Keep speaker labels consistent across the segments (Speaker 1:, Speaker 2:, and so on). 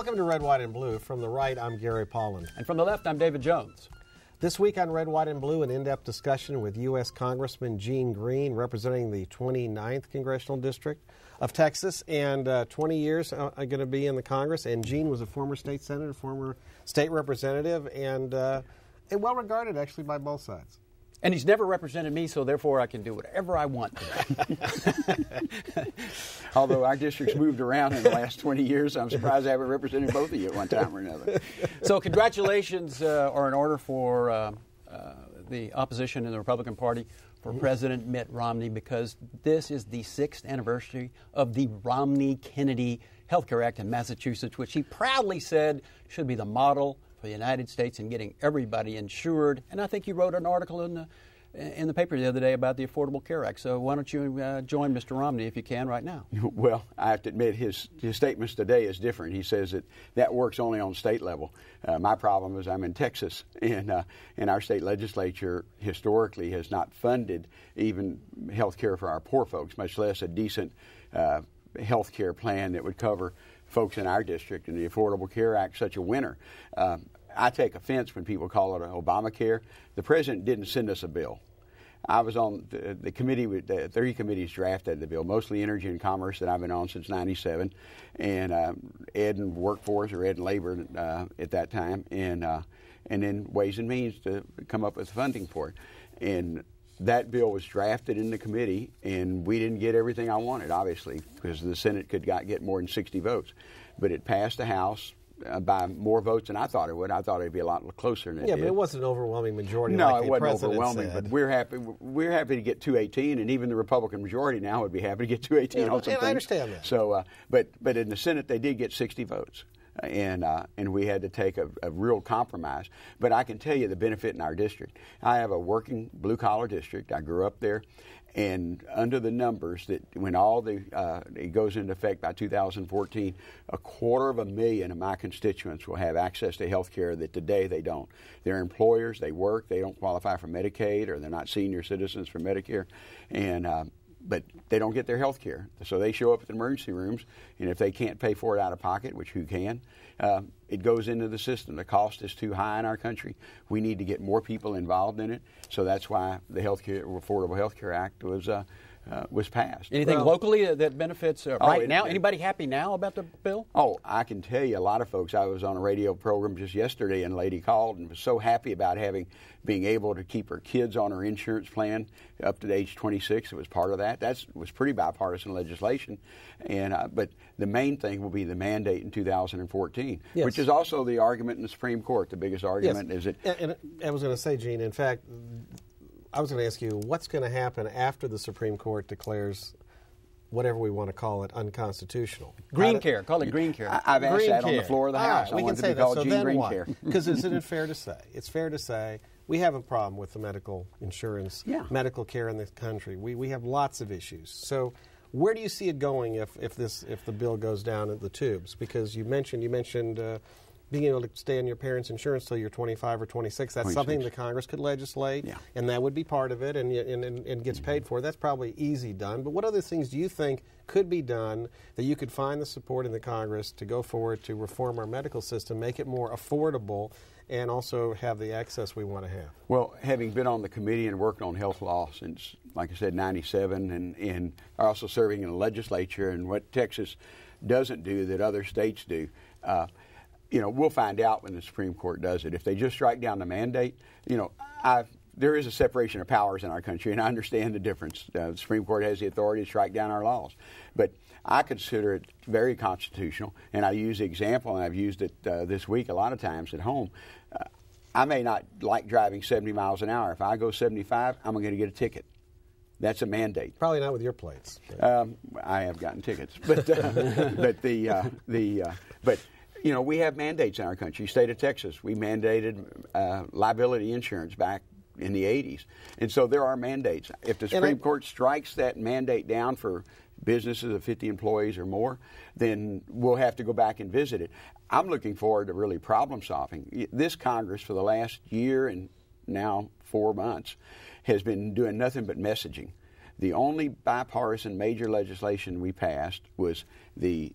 Speaker 1: Welcome to Red, White, and Blue. From the right, I'm Gary Polland.
Speaker 2: And from the left, I'm David Jones.
Speaker 1: This week on Red, White, and Blue, an in-depth discussion with U.S. Congressman Gene Green, representing the 29th Congressional District of Texas, and 20 years going to be in the Congress. And Gene was a former state senator, former state representative, and well-regarded, actually, by both sides.
Speaker 2: And he's never represented me, so therefore I can do whatever I want today. Although our district's moved around in the last 20 years, I'm surprised I haven't represented both of you at one time or another. So congratulations are in order for the opposition in the Republican Party for President Mitt Romney, because this is the 6th anniversary of the Romney-Kennedy Health Care Act in Massachusetts, which he proudly said should be the model for the United States in getting everybody insured. And I think you wrote an article in the paper the other day about the Affordable Care Act. So why don't you join Mr. Romney if you can right now?
Speaker 3: Well, I have to admit his statements today is different. He says that works only on state level. My problem is I'm in Texas, and our state legislature historically has not funded even health care for our poor folks, much less a decent health care plan that would cover folks in our district. And the Affordable Care Act, such a winner. I take offense when people call it Obamacare. The president didn't send us a bill. I was on the committee with 30 committees drafted the bill, mostly Energy and Commerce that I've been on since '97, and Ed and Workforce, or Ed and Labor at that time, and then Ways and Means to come up with funding for it. And that bill was drafted in the committee, and we didn't get everything I wanted, obviously, because the Senate could get more than 60 votes. But it passed the House by more votes than I thought it would. I thought it'd be a lot closer than it did.
Speaker 1: Yeah, but it wasn't an overwhelming majority.
Speaker 3: No,
Speaker 1: like
Speaker 3: it wasn't overwhelming.
Speaker 1: Said.
Speaker 3: But we're happy to get 218, and even the Republican majority now would be happy to get 218 on some things.
Speaker 1: I understand that.
Speaker 3: So, but in the Senate they did get 60 votes. And we had to take a real compromise. But I can tell you the benefit in our district. I have a working blue-collar district. I grew up there. And under the numbers, that when it goes into effect by 2014, 250,000 of my constituents will have access to health care that today they don't. They're employers, they work, they don't qualify for Medicaid, or they're not senior citizens for Medicare. And but they don't get their health care. So they show up at the emergency rooms, and if they can't pay for it out of pocket, which who can, it goes into the system. The cost is too high in our country. We need to get more people involved in it. So that's why the Affordable Health Care Act was passed.
Speaker 2: Anything locally that benefits right now? Anybody happy now about the bill?
Speaker 3: Oh, I can tell you a lot of folks. I was on a radio program just yesterday, and a lady called and was so happy about being able to keep her kids on her insurance plan up to age 26. It was part of that. That was pretty bipartisan legislation. And but the main thing will be the mandate in 2014,
Speaker 1: yes,
Speaker 3: which is also the argument in the Supreme Court. The biggest argument
Speaker 1: yes,
Speaker 3: is it.
Speaker 1: And I was going to say, Gene, in fact, I was going to ask you, what's going to happen after the Supreme Court declares whatever we want to call it unconstitutional?
Speaker 2: Green care. Call it green care.
Speaker 3: I've asked that on the floor of the House.
Speaker 1: Right, we can say
Speaker 3: that.
Speaker 1: So then
Speaker 3: Green
Speaker 1: what?
Speaker 3: Care.
Speaker 1: Because isn't it fair to say? It's fair to say we have a problem with the medical insurance, medical care in this country. We have lots of issues. So where do you see it going if the bill goes down the tubes? Because you mentioned being able to stay on your parents' insurance till you're 25 or 26, that's
Speaker 3: 26.
Speaker 1: something the Congress could legislate, and that would be part of it, and gets paid for. That's probably easy done. But what other things do you think could be done that you could find the support in the Congress to go forward to reform our medical system, make it more affordable, and also have the access we want to have?
Speaker 3: Well, having been on the committee and worked on health law since, like I said, '97, and also serving in the legislature, and what Texas doesn't do that other states do, we'll find out when the Supreme Court does it. If they just strike down the mandate, there is a separation of powers in our country, and I understand the difference. The Supreme Court has the authority to strike down our laws. But I consider it very constitutional, and I use the example, and I've used it this week a lot of times at home. I may not like driving 70 miles an hour. If I go 75, I'm going to get a ticket. That's a mandate.
Speaker 1: Probably not with your plates.
Speaker 3: I have gotten tickets, but we have mandates in our country. State of Texas, we mandated liability insurance back in the 80s. And so there are mandates. If the Supreme Court strikes that mandate down for businesses of 50 employees or more, then we'll have to go back and visit it. I'm looking forward to really problem solving. This Congress for the last year and now 4 months has been doing nothing but messaging. The only bipartisan major legislation we passed was the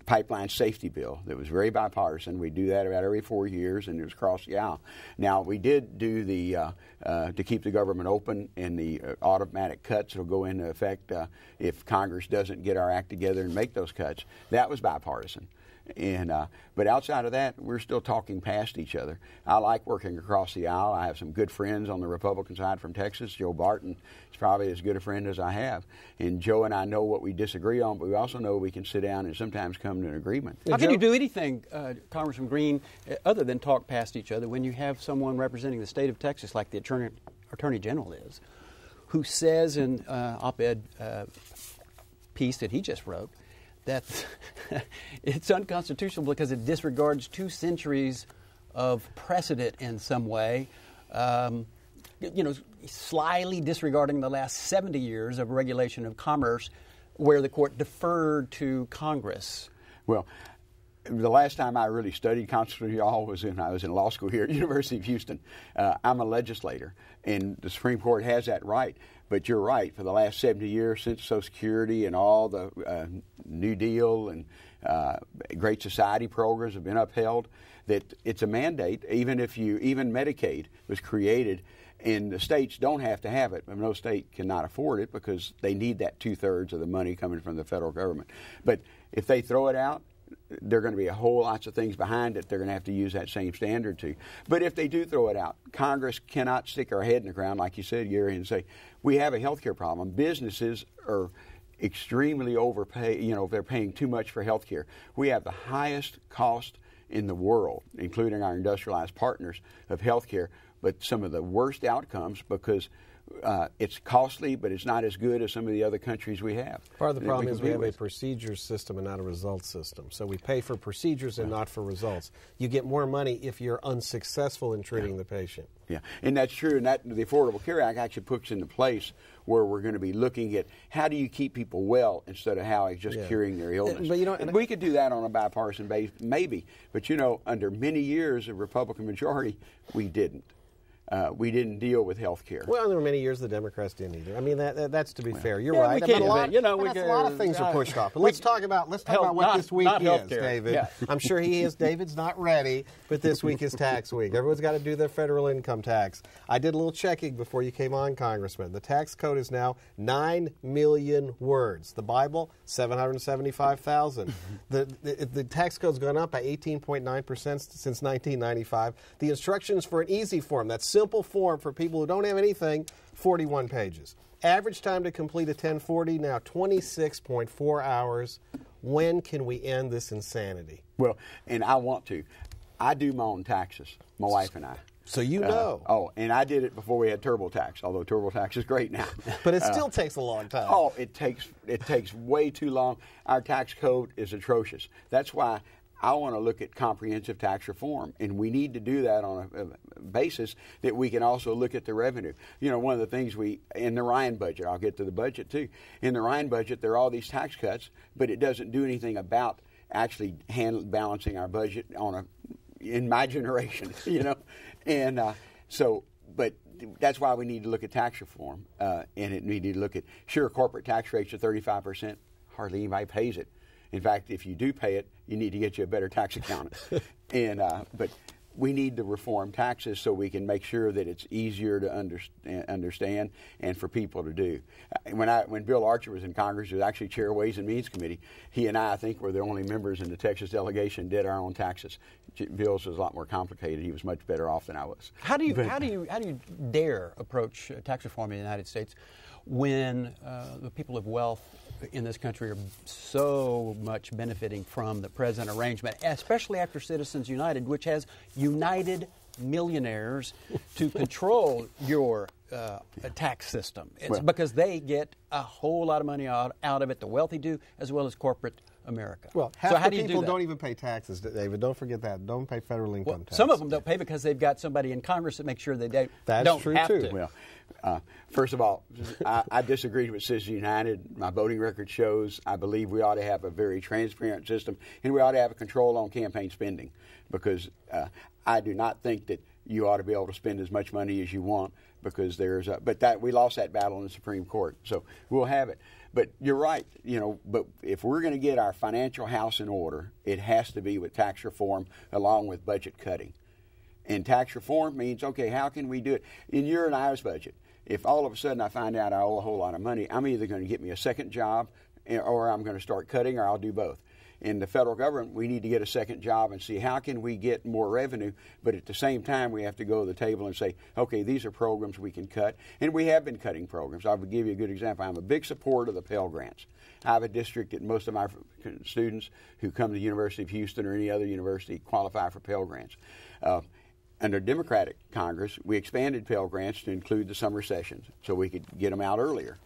Speaker 3: pipeline safety bill that was very bipartisan. We do that about every 4 years, and it was across the aisle. Now, we did do the to keep the government open, and the automatic cuts will go into effect if Congress doesn't get our act together and make those cuts. That was bipartisan. And but outside of that, we're still talking past each other. I like working across the aisle. I have some good friends on the Republican side from Texas. Joe Barton is probably as good a friend as I have. And Joe and I know what we disagree on, but we also know we can sit down and sometimes come to an agreement.
Speaker 2: How can you do anything, Congressman Green, other than talk past each other when you have someone representing the state of Texas, like the Attorney General is, who says in op-ed piece that he just wrote that it's unconstitutional because it disregards 2 centuries of precedent in some way, slyly disregarding the last 70 years of regulation of commerce where the court deferred to Congress.
Speaker 3: Well, the last time I really studied constitutional law was when I was in law school here at University of Houston. I'm a legislator, and the Supreme Court has that right. But you're right. For the last 70 years, since Social Security and all the New Deal and Great Society programs have been upheld, that it's a mandate. Even Medicaid was created, and the states don't have to have it. But no state cannot afford it because they need that 2/3 of the money coming from the federal government. But if they throw it out, there are going to be a whole lots of things behind it they're going to have to use that same standard to. But if they do throw it out, Congress cannot stick our head in the ground, like you said, Gary, and say, we have a health care problem. Businesses are extremely overpaid. They're paying too much for health care. We have the highest cost in the world, including our industrialized partners, of health care, but some of the worst outcomes because it's costly, but it's not as good as some of the other countries we have.
Speaker 1: Part of the problem is we have a procedures system and not a results system. So we pay for procedures and not for results. You get more money if you're unsuccessful in treating the patient.
Speaker 3: Yeah, and that's true. And the Affordable Care Act actually puts into place where we're going to be looking at how do you keep people well instead of how just curing their illness. But we could do that on a bipartisan basis, maybe. But under many years of Republican majority, we didn't. We didn't deal with health care.
Speaker 1: Well, there were many years the Democrats didn't either. I mean, that's to be fair. You're right.
Speaker 2: A
Speaker 1: lot of things are pushed off. But let's talk about what this week is, David. Yeah. I'm sure he is. David's not ready, but this week is tax week. Everyone's got to do their federal income tax. I did a little checking before you came on, Congressman. The tax code is now 9 million words. The Bible, 775,000. The tax code's gone up by 18.9% since 1995. The instructions for an easy form, that's simple form for people who don't have anything, 41 pages. Average time to complete a 1040, now 26.4 hours. When can we end this insanity?
Speaker 3: Well, and I want to. I do my own taxes, my wife and I.
Speaker 1: So you know.
Speaker 3: And I did it before we had TurboTax, although TurboTax is great now.
Speaker 1: But it still takes a long time.
Speaker 3: Oh, it takes way too long. Our tax code is atrocious. That's why I want to look at comprehensive tax reform, and we need to do that on a basis that we can also look at the revenue. One of the things in the Ryan budget, I'll get to the budget too, in the Ryan budget there are all these tax cuts, but it doesn't do anything about actually balancing our budget in my generation, And but that's why we need to look at tax reform, and we need to look at, corporate tax rates are 35%, hardly anybody pays it. In fact, if you do pay it, you need to get you a better tax accountant. But we need to reform taxes so we can make sure that it's easier to understand and for people to do. When Bill Archer was in Congress, he was actually chair of Ways and Means Committee. He and I think, were the only members in the Texas delegation did our own taxes. Bill's was a lot more complicated. He was much better off than I was.
Speaker 2: How do you dare approach tax reform in the United States when the people of wealth in this country are so much benefiting from the present arrangement, especially after Citizens United, which has united millionaires to control your tax system? It's because they get a whole lot of money out of it, the wealthy do, as well as corporate America.
Speaker 1: Well, half the people don't even pay taxes, David. Don't forget that. Don't pay federal income tax.
Speaker 2: Some of them don't pay because they've got somebody in Congress that makes sure they don't
Speaker 1: That's true
Speaker 2: have
Speaker 1: too.
Speaker 2: to.
Speaker 3: Well, first of all, I disagreed with Citizens United. My voting record shows I believe we ought to have a very transparent system, and we ought to have a control on campaign spending, because I do not think that you ought to be able to spend as much money as you want, because we lost that battle in the Supreme Court. So we'll have it. But you're right, but if we're going to get our financial house in order, it has to be with tax reform along with budget cutting. And tax reform means, okay, how can we do it? In your and I's budget, if all of a sudden I find out I owe a whole lot of money, I'm either going to get me a second job or I'm going to start cutting, or I'll do both. In the federal government, we need to get a second job and see how can we get more revenue, but at the same time we have to go to the table and say, okay, these are programs we can cut, and we have been cutting programs. I would give you a good example. I'm a big supporter of the Pell Grants. I have a district that most of my students who come to the University of Houston or any other university qualify for Pell Grants. Under Democratic Congress, we expanded Pell Grants to include the summer sessions so we could get them out earlier.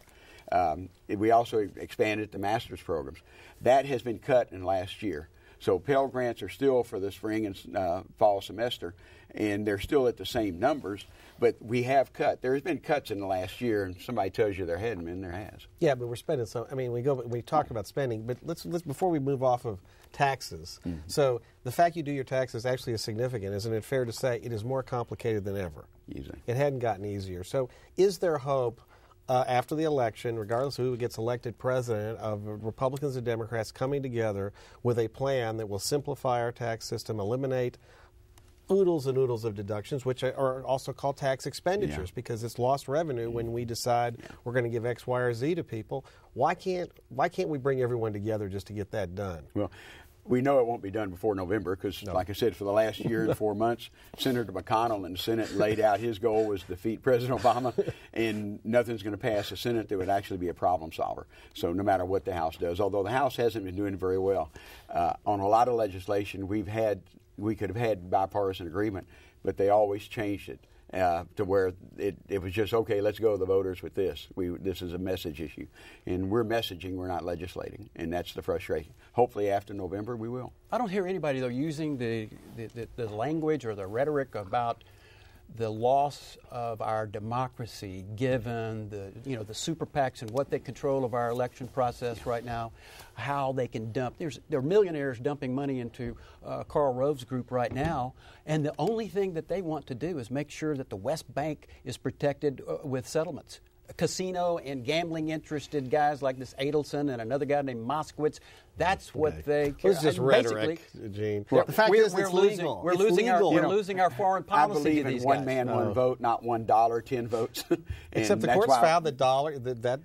Speaker 3: We also expanded the master's programs. That has been cut in last year. So Pell Grants are still for the spring and fall semester, and they're still at the same numbers, but we have cut. There's been cuts in the last year, and somebody tells you there hadn't been, there has.
Speaker 1: Yeah, but we're spending some. I mean, we talked about spending, but let's before we move off of taxes. Mm-hmm. So the fact you do your taxes actually is significant. Isn't it fair to say it is more complicated than ever?
Speaker 3: Easy.
Speaker 1: It hadn't gotten easier. So is there hope after the election, regardless of who gets elected president, of Republicans and Democrats coming together with a plan that will simplify our tax system, eliminate oodles and oodles of deductions, which are also called tax expenditures, because it's lost revenue when we decide we're going to give X, Y, or Z to people? Why can't we bring everyone together just to get that done?
Speaker 3: Well, we know it won't be done before November because, like I said, for the last year and 4 months, Senator McConnell in the Senate laid out his goal was to defeat President Obama, and nothing's going to pass the Senate that would actually be a problem solver. So no matter what the House does, although the House hasn't been doing very well on a lot of legislation, we could have had bipartisan agreement, but they always changed it to where it was just, okay, let's go to the voters with this. This is a message issue. And we're messaging, we're not legislating, and that's the frustration. Hopefully after November we will.
Speaker 2: I don't hear anybody, though, using the language or the rhetoric about the loss of our democracy, given the super PACs and what they control of our election process right now, how they can dump. There are millionaires dumping money into Karl Rove's group right now, and the only thing that they want to do is make sure that the West Bank is protected with settlements. Casino and gambling interested guys like this Adelson and another guy named Moskowitz. That's what they care.
Speaker 1: It's just rhetoric, Gene.
Speaker 2: Well,
Speaker 1: the fact is, it's legal.
Speaker 2: We're losing our foreign policy.
Speaker 3: I believe
Speaker 2: to these
Speaker 3: in one
Speaker 2: guys.
Speaker 3: man, one vote, not $1, 10 votes.
Speaker 1: Except the courts found that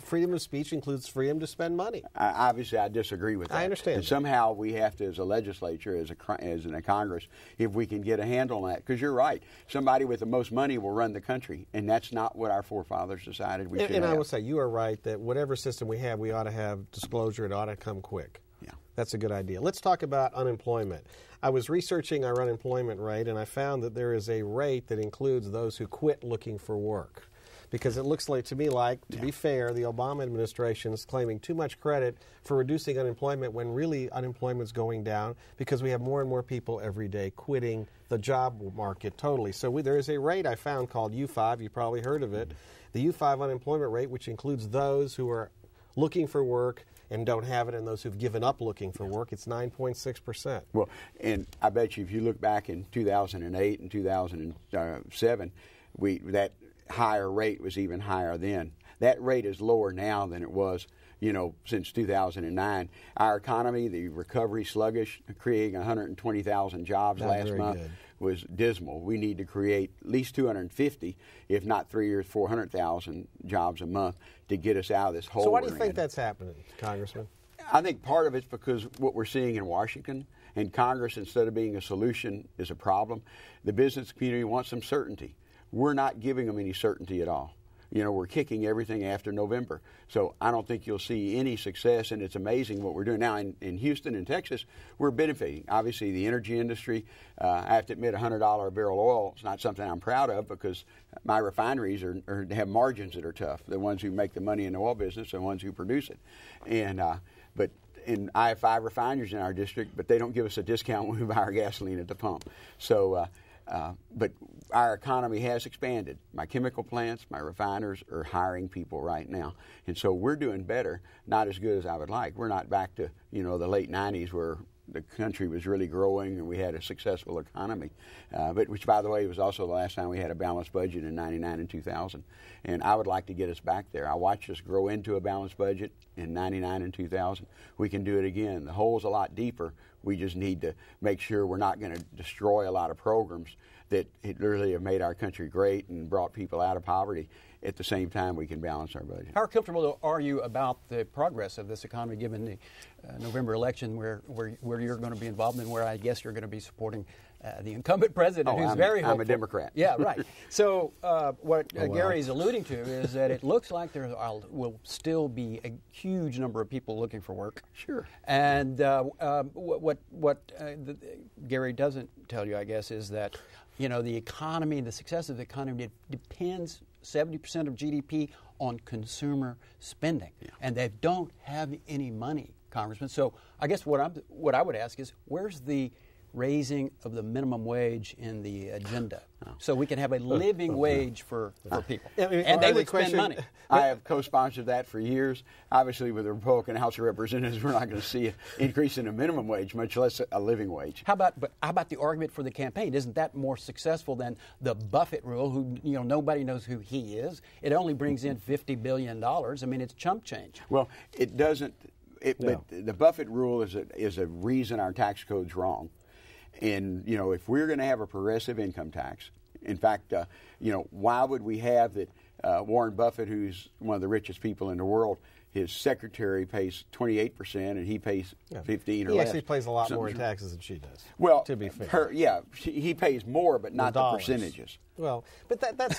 Speaker 1: freedom of speech includes freedom to spend money.
Speaker 3: Obviously, I disagree with that.
Speaker 1: I understand.
Speaker 3: And somehow we have to, as a legislature, as in a Congress, if we can get a handle on that. Because you're right, somebody with the most money will run the country, and that's not what our forefathers decided we should have.
Speaker 1: And I will say, you are right that whatever system we have, we ought to have disclosure. It ought to come quick.
Speaker 3: Yeah,
Speaker 1: that's a good idea. Let's talk about unemployment. I was researching our unemployment rate, and I found that there is a rate that includes those who quit looking for work. Because it looks like, to be fair, the Obama administration is claiming too much credit for reducing unemployment when really unemployment is going down because we have more and more people every day quitting the job market totally. So there is a rate I found called U5. You probably heard of it. The U5 unemployment rate, which includes those who are looking for work and don't have it, and those who've given up looking for work, it's 9.6%.
Speaker 3: Well, and I bet you if you look back in 2008 and 2007, that higher rate was even higher then. That rate is lower now than it was, since 2009. Our economy, the recovery sluggish, creating 120,000 jobs last month was dismal. We need to create at least 250, if not 300,000 or 400,000 jobs a month to get us out of this hole.
Speaker 1: So why do you think that's happening, Congressman?
Speaker 3: I think part of it's because what we're seeing in Washington, and Congress, instead of being a solution, is a problem. The business community wants some certainty. We're not giving them any certainty at all. We're kicking everything after November. So I don't think you'll see any success, and it's amazing what we're doing now. In Houston and Texas, we're benefiting. Obviously, the energy industry, I have to admit, $100 a barrel oil is not something I'm proud of because my refineries have margins that are tough. The ones who make the money in the oil business are the ones who produce it. And I have 5 refineries in our district, but they don't give us a discount when we buy our gasoline at the pump. So, but our economy has expanded. My chemical plants, my refiners are hiring people right now. And so we're doing better, not as good as I would like. We're not back to, the late 90s where the country was really growing and we had a successful economy. But which, by the way, was also the last time we had a balanced budget in '99 and 2000. And I would like to get us back there. I watched us grow into a balanced budget in '99 and 2000. We can do it again. The hole's a lot deeper. We just need to make sure we're not going to destroy a lot of programs that really have made our country great and brought people out of poverty. At the same time, we can balance our budget.
Speaker 2: How comfortable are you about the progress of this economy, given the November election, where you're going to be involved and where I guess you're going to be supporting the incumbent president, who's very hopeful?
Speaker 3: I'm a Democrat.
Speaker 2: Yeah, right. So what Gary's alluding to is that it looks like there will still be a huge number of people looking for work.
Speaker 3: Sure.
Speaker 2: And Gary doesn't tell you, I guess, is that the economy, the success of the economy depends 70% of GDP on consumer spending, and they don't have any money, Congressman. So I guess what I would ask is, where's the raising of the minimum wage in the agenda, so we can have a living wage for people, and they would spend money?
Speaker 3: I have co-sponsored that for years. Obviously, with the Republican House of Representatives, we're not going to see an increase in the minimum wage, much less a living wage.
Speaker 2: How about the argument for the campaign? Isn't that more successful than the Buffett rule? Who nobody knows who he is. It only brings in $50 billion. I mean, it's chump change.
Speaker 3: Well, it doesn't. But the Buffett rule is a reason our tax code's wrong. And, if we're going to have a progressive income tax, in fact, why would we have that Warren Buffett, who's one of the richest people in the world, his secretary pays 28% and he pays 15 or less.
Speaker 1: He actually pays a lot more in taxes than she does.
Speaker 3: Well,
Speaker 1: to be fair,
Speaker 3: he pays more, but not the percentages.
Speaker 1: Well, but that is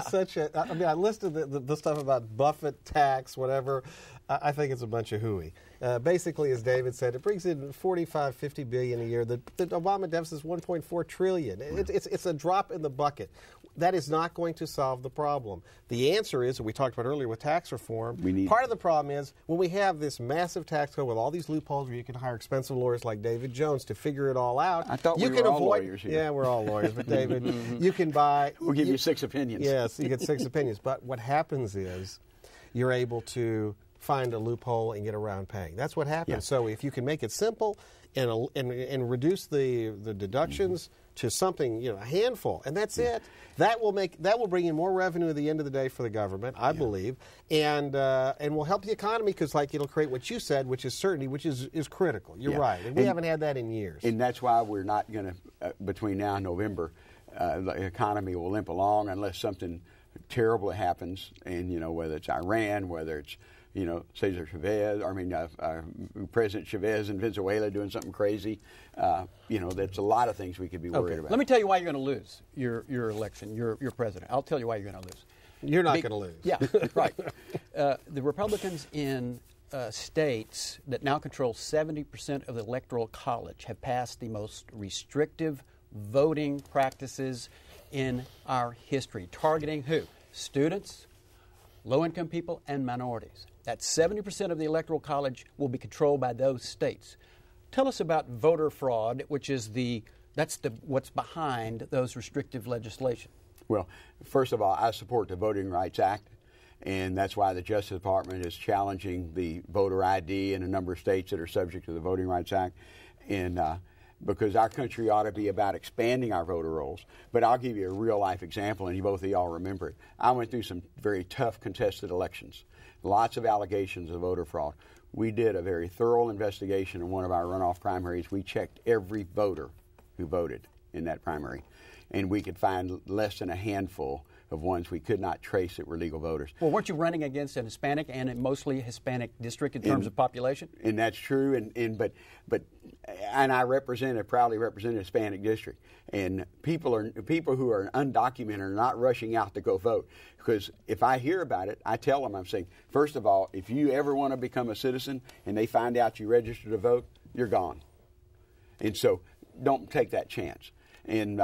Speaker 1: such a. I mean, I listed the stuff about Buffett tax, whatever. I think it's a bunch of hooey. Basically, as David said, it brings in $45-50 billion a year. The Obama deficit is $1.4 trillion. It's a drop in the bucket. That is not going to solve the problem. The answer is, we talked about earlier with tax reform, part of the problem is when we have this massive tax code with all these loopholes where you can hire expensive lawyers like David Jones to figure it all out.
Speaker 3: I thought we were all lawyers here.
Speaker 1: Yeah, we're all lawyers, but David, you can buy...
Speaker 3: We'll give you 6 opinions.
Speaker 1: Yes, you get 6 opinions. But what happens is you're able to find a loophole and get around paying. That's what happens. Yeah. So if you can make it simple and reduce the deductions to something, a handful, and that's it. That will bring in more revenue at the end of the day for the government, I believe, and will help the economy because it'll create what you said, which is certainty, which is critical. You're right, and we haven't had that in years.
Speaker 3: And that's why we're not going to between now and November, the economy will limp along unless something terrible happens, and whether it's Iran, whether it's Cesar Chavez, President Chavez in Venezuela doing something crazy. That's a lot of things we could be worried about.
Speaker 2: Let me tell you why you're going to lose your election, your president. I'll tell you why you're going to lose.
Speaker 1: You're not going to lose.
Speaker 2: Yeah, right. The Republicans in states that now control 70% of the Electoral College have passed the most restrictive voting practices in our history, targeting who? Students, low-income people, and minorities. That 70% of the Electoral College will be controlled by those states. Tell us about voter fraud, which is what's behind those restrictive legislation.
Speaker 3: Well, first of all, I support the Voting Rights Act, and that's why the Justice Department is challenging the voter ID in a number of states that are subject to the Voting Rights Act, and because our country ought to be about expanding our voter rolls. But I'll give you a real-life example, and both of y'all remember it. I went through some very tough contested elections, lots of allegations of voter fraud. We did a very thorough investigation in one of our runoff primaries. We checked every voter who voted in that primary, and we could find less than a handful of ones we could not trace that were legal voters.
Speaker 2: Well, weren't you running against an Hispanic and a mostly Hispanic district in terms of population?
Speaker 3: And that's true. But I proudly represent a Hispanic district. And people who are undocumented are not rushing out to go vote. Because if I hear about it, I tell them, I'm saying, first of all, if you ever want to become a citizen and they find out you registered to vote, you're gone. And so don't take that chance. And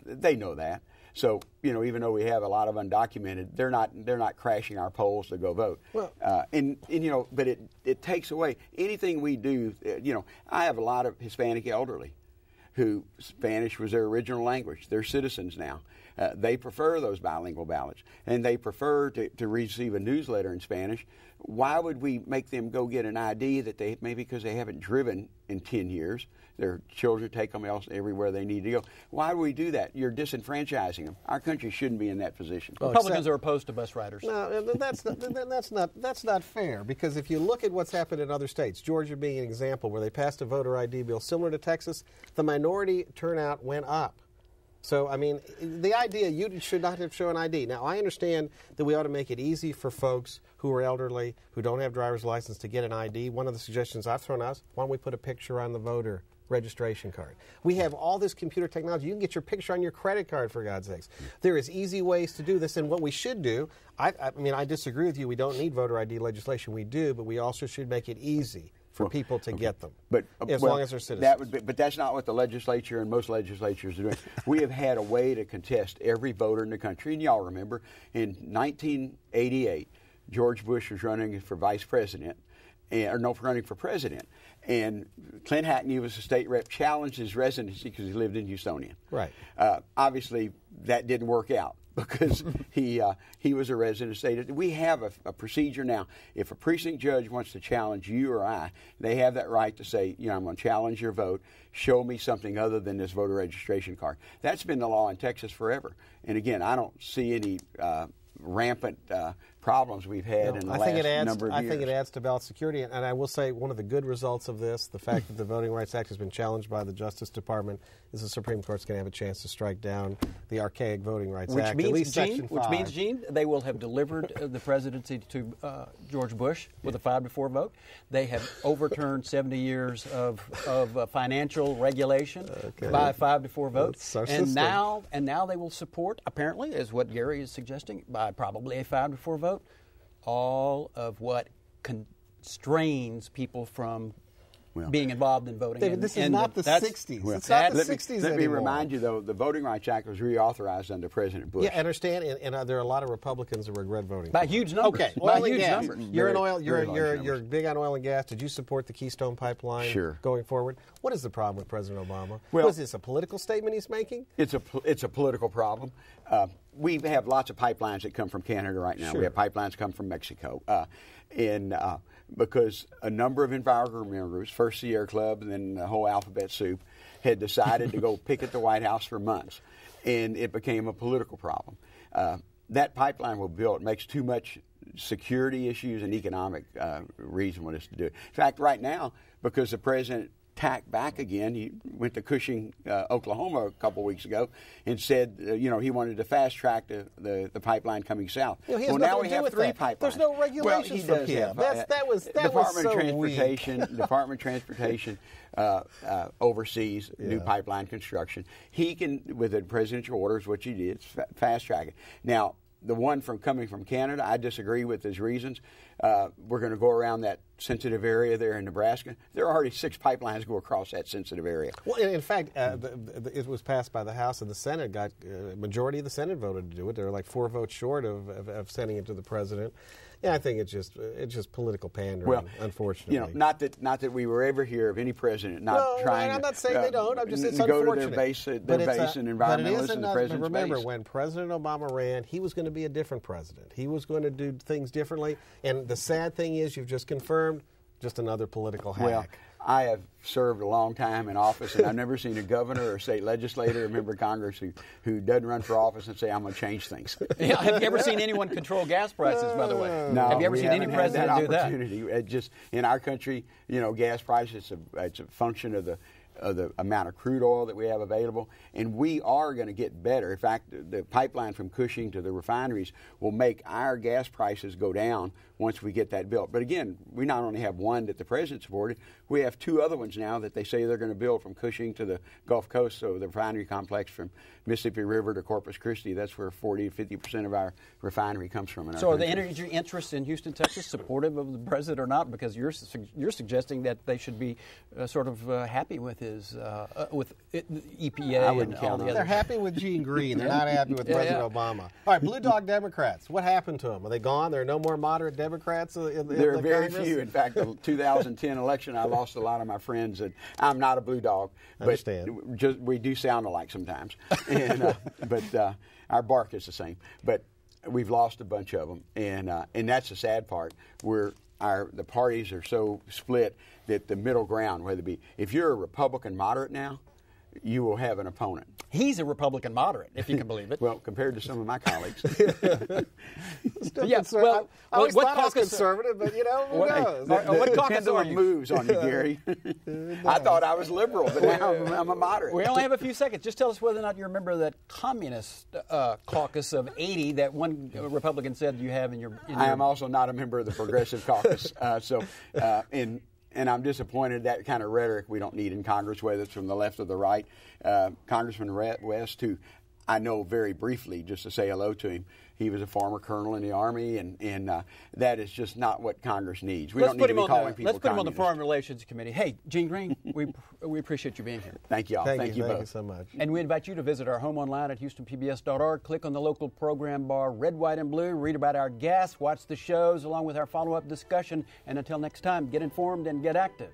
Speaker 3: they know that. So, even though we have a lot of undocumented, they're not crashing our polls to go vote. Well, but it takes away anything we do. I have a lot of Hispanic elderly who Spanish was their original language. They're citizens now. They prefer those bilingual ballots, and they prefer to receive a newsletter in Spanish. Why would we make them go get an ID that they maybe because they haven't driven in 10 years? Their children take them everywhere they need to go. Why would we do that? You're disenfranchising them. Our country shouldn't be in that position.
Speaker 2: Republicans are opposed to bus riders.
Speaker 1: No, that's not fair, because if you look at what's happened in other states, Georgia being an example where they passed a voter ID bill similar to Texas, the minority turnout went up. So, I mean, the idea you should not have shown ID. Now, I understand that we ought to make it easy for folks who are elderly, who don't have driver's license, to get an ID. One of the suggestions I've thrown out is, why don't we put a picture on the voter registration card? We have all this computer technology. You can get your picture on your credit card, for God's sakes. There is easy ways to do this, and what we should do, I mean, I disagree with you. We don't need voter ID legislation. We do, but we also should make it easy for people to get them, as long as they're citizens.
Speaker 3: But that's not what the legislature and most legislatures are doing. We have had a way to contest every voter in the country, and y'all remember, in 1988, George Bush was running for vice president, running for president, and Clint Hackney was a state rep, challenged his residency because he lived in Houstonian.
Speaker 1: Right.
Speaker 3: Obviously, that didn't work out, because he was a resident state. We have a procedure now. If a precinct judge wants to challenge you or I, they have that right to say, I'm going to challenge your vote. Show me something other than this voter registration card. That's been the law in Texas forever. And again, I don't see any rampant problems we've had in the last number of years.
Speaker 1: I think it adds to ballot security, and I will say one of the good results of this, the fact that the Voting Rights Act has been challenged by the Justice Department, is the Supreme Court's going to have a chance to strike down the archaic Voting Rights Act, at least Section 5.
Speaker 2: Which means, Gene, they will have delivered the presidency to George Bush with a 5-4 vote. They have overturned 70 years of financial regulation by a 5-4 vote. And now they will support, apparently, as what Gary is suggesting, by probably a 5-4 vote, all of what constrains people from being involved in voting.
Speaker 1: David, this is not the 60s.
Speaker 3: Well,
Speaker 1: it's not the 60s anymore.
Speaker 3: Let me remind you, though, the Voting Rights Act was reauthorized under President Bush.
Speaker 1: Yeah, I understand, and there are a lot of Republicans that regret voting.
Speaker 2: By huge numbers.
Speaker 1: Okay,
Speaker 2: by
Speaker 1: oil and
Speaker 2: huge
Speaker 1: gas.
Speaker 2: numbers.
Speaker 1: You're big on oil and gas. Did you support the Keystone Pipeline going forward? What is the problem with President Obama?
Speaker 3: Well,
Speaker 1: was this a political statement he's making?
Speaker 3: It's a political problem. We have lots of pipelines that come from Canada right now. We have pipelines come from Mexico. Because a number of environmental groups, first Sierra Club and then the whole alphabet soup, had decided to go picket the White House for months. And it became a political problem. That pipeline will build. It makes too much security issues and economic reasonableness to do it. In fact, right now, because the president tacked back again, he went to Cushing, Oklahoma a couple weeks ago and said, he wanted to fast track the pipeline coming south.
Speaker 1: Now we have 3 pipelines. There's no regulations from him. That was so
Speaker 3: Department of Transportation oversees new pipeline construction. He can, with the presidential orders, which he did, fast track it. Now, the one coming from Canada, I disagree with his reasons. We're going to go around that sensitive area there in Nebraska. There are already 6 pipelines go across that sensitive area.
Speaker 1: Well, in fact, it was passed by the House, and the Senate got majority of the Senate voted to do it. They were like 4 votes short of sending it to the president. Yeah, I think it's just political pandering, unfortunately.
Speaker 3: Not that we were ever hear of any president trying.
Speaker 1: I'm not saying they don't. I'm just it's
Speaker 3: go
Speaker 1: unfortunate.
Speaker 3: To their base and environmentalists in the president's
Speaker 1: remember,
Speaker 3: base.
Speaker 1: when President Obama ran, he was going to be a different president. He was going to do things differently. And the sad thing is, you've just confirmed, just another political hack.
Speaker 3: Well, I have served a long time in office, and I've never seen a governor or a state legislator or a member of Congress who doesn't run for office and say, I'm going to change things.
Speaker 2: Yeah, have you ever seen anyone control gas prices, by the way?
Speaker 3: No.
Speaker 2: Have you ever seen any president do that?
Speaker 3: It just, in our country, gas prices, it's a function of the amount of crude oil that we have available, and we are going to get better. In fact, the pipeline from Cushing to the refineries will make our gas prices go down once we get that built. But again, we not only have one that the president supported, we have 2 other ones now that they say they're going to build from Cushing to the Gulf Coast, so the refinery complex from Mississippi River to Corpus Christi, that's where 40 to 50% of our refinery comes from.
Speaker 2: So are the energy interests in Houston, Texas supportive of the president or not? Because you're suggesting that they should be sort of happy with is with EPA
Speaker 3: I wouldn't
Speaker 2: and all
Speaker 3: count
Speaker 2: the
Speaker 3: on it.
Speaker 2: other.
Speaker 1: They're happy with Gene Green. They're not happy with President Obama. All right, Blue Dog Democrats. What happened to them? Are they gone? There are no more moderate Democrats in
Speaker 3: There are
Speaker 1: the
Speaker 3: very
Speaker 1: Congress?
Speaker 3: few. In fact, the 2010 election, I lost a lot of my friends. And I'm not a blue dog, but we do sound alike sometimes. And, but our bark is the same. But we've lost a bunch of them, and that's the sad part. The parties are so split that the middle ground, whether it be if you're a Republican moderate now, you will have an opponent.
Speaker 2: He's a Republican moderate, if you can believe it.
Speaker 3: Well, compared to some of my colleagues.
Speaker 2: Yeah,
Speaker 1: well, I always
Speaker 2: what
Speaker 1: thought I was
Speaker 2: caucus-
Speaker 1: conservative, but who knows?
Speaker 2: What caucus are
Speaker 3: Pendulum
Speaker 2: you?
Speaker 3: moves on you, Gary. I thought I was liberal, but now I'm a moderate.
Speaker 2: We only have a few seconds. Just tell us whether or not you're a member of that communist caucus of 80 that one Republican said you have in your.
Speaker 3: I am also not a member of the Progressive Caucus, and I'm disappointed that kind of rhetoric we don't need in Congress, whether it's from the left or the right. Congressman West, who I know very briefly, just to say hello to him. He was a former colonel in the Army, and that is just not what Congress needs. We don't need to be calling people
Speaker 2: Let's put him on the
Speaker 3: communists.
Speaker 2: Foreign Relations Committee. Hey, Gene Green, we appreciate you being here.
Speaker 3: Thank you all.
Speaker 1: Thank you
Speaker 3: both.
Speaker 1: you so much.
Speaker 2: And we invite you to visit our home online at HoustonPBS.org. Click on the local program bar, red, white, and blue. Read about our guests, watch the shows, along with our follow-up discussion. And until next time, get informed and get active.